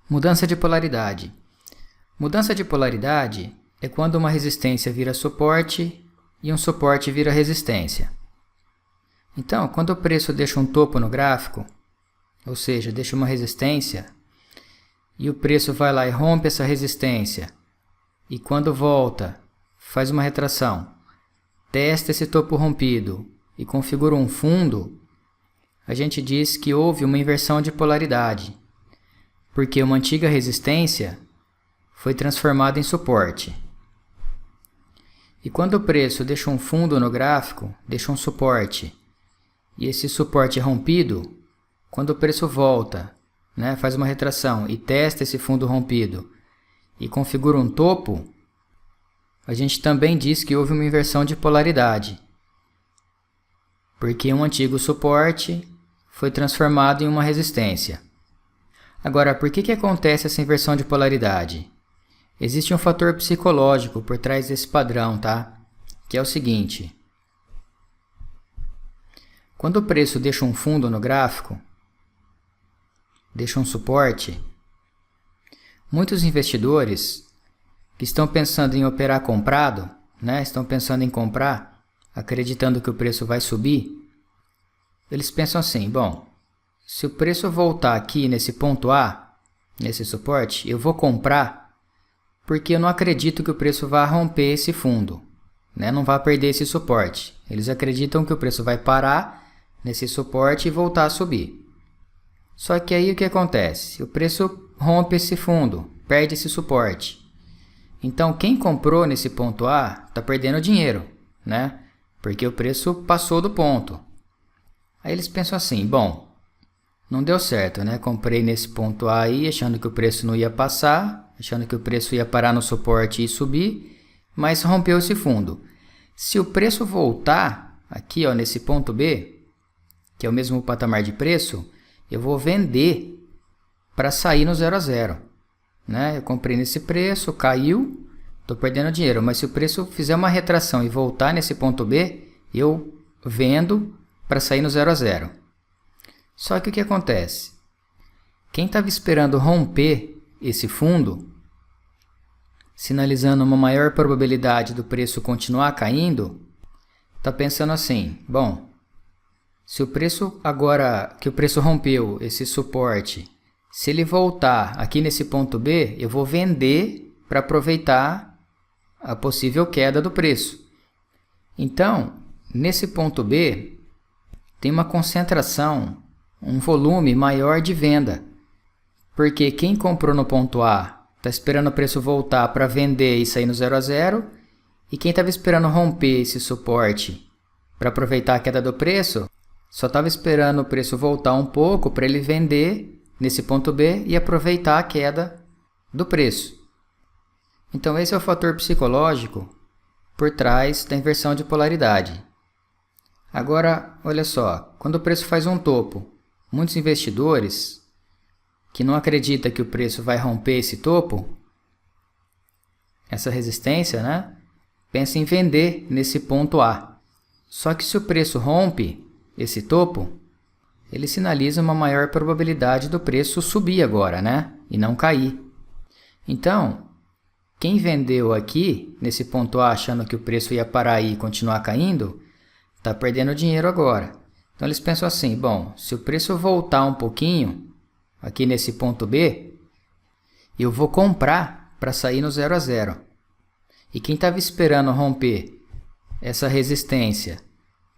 Mudança de polaridade. Mudança de polaridade é quando uma resistência vira suporte e um suporte vira resistência. Então, quando o preço deixa um topo no gráfico, ou seja, deixa uma resistência, e o preço vai lá e rompe essa resistência, e quando volta, faz uma retração, testa esse topo rompido e configura um fundo, a gente diz que houve uma inversão de polaridade, porque uma antiga resistência foi transformada em suporte. E quando o preço deixa um fundo no gráfico, deixa um suporte, e esse suporte é rompido, quando o preço volta, faz uma retração e testa esse fundo rompido e configura um topo, a gente também diz que houve uma inversão de polaridade, porque um antigo suporte foi transformado em uma resistência. Agora, por que acontece essa inversão de polaridade? Existe um fator psicológico por trás desse padrão, tá? Que é o seguinte: quando o preço deixa um fundo no gráfico, deixa um suporte, muitos investidores que estão pensando em operar comprado, estão pensando em comprar, acreditando que o preço vai subir, eles pensam assim: bom, se o preço voltar aqui nesse ponto A, nesse suporte, eu vou comprar, porque eu não acredito que o preço vá romper esse fundo, não vai perder esse suporte. Eles acreditam que o preço vai parar nesse suporte e voltar a subir. Só que aí o que acontece? O preço rompe esse fundo, perde esse suporte. Então quem comprou nesse ponto A está perdendo dinheiro, porque o preço passou do ponto. Aí eles pensam assim: bom, não deu certo, comprei nesse ponto A aí, achando que o preço não ia passar, achando que o preço ia parar no suporte e subir, mas rompeu esse fundo. Se o preço voltar aqui, nesse ponto B, que é o mesmo patamar de preço, eu vou vender para sair no 0 a 0. Eu comprei nesse preço, caiu, estou perdendo dinheiro, mas se o preço fizer uma retração e voltar nesse ponto B, eu vendo para sair no 0 a 0. Só que o que acontece? Quem estava esperando romper esse fundo, sinalizando uma maior probabilidade do preço continuar caindo, está pensando assim: bom, se o preço agora que o preço rompeu esse suporte, se ele voltar aqui nesse ponto B, eu vou vender para aproveitar a possível queda do preço. Então, nesse ponto B, tem uma concentração, um volume maior de venda, porque quem comprou no ponto A está esperando o preço voltar para vender e sair no 0 a 0, e quem estava esperando romper esse suporte para aproveitar a queda do preço, só estava esperando o preço voltar um pouco para ele vender nesse ponto B e aproveitar a queda do preço. Então esse é o fator psicológico por trás da inversão de polaridade. Agora, olha só, quando o preço faz um topo, muitos investidores que não acreditam que o preço vai romper esse topo, essa resistência, pensam em vender nesse ponto A. Só que se o preço rompe esse topo, ele sinaliza uma maior probabilidade do preço subir agora, e não cair. Então, quem vendeu aqui, nesse ponto A, achando que o preço ia parar aí e continuar caindo, está perdendo dinheiro agora. Então eles pensam assim: bom, se o preço voltar um pouquinho, aqui nesse ponto B, eu vou comprar para sair no 0 a 0. E quem estava esperando romper essa resistência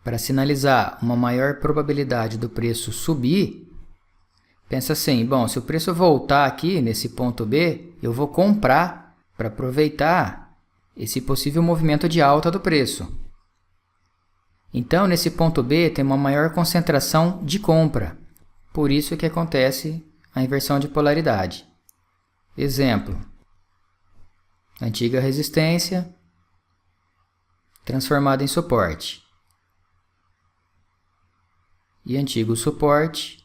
para sinalizar uma maior probabilidade do preço subir, pensa assim: bom, se o preço voltar aqui nesse ponto B, eu vou comprar para aproveitar esse possível movimento de alta do preço. Então, nesse ponto B tem uma maior concentração de compra. Por isso que acontece a inversão de polaridade. Exemplo: antiga resistência transformada em suporte. E antigo suporte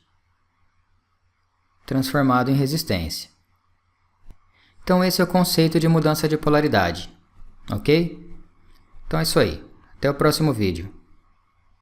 transformado em resistência. Então esse é o conceito de mudança de polaridade, ok? Então é isso aí. Até o próximo vídeo.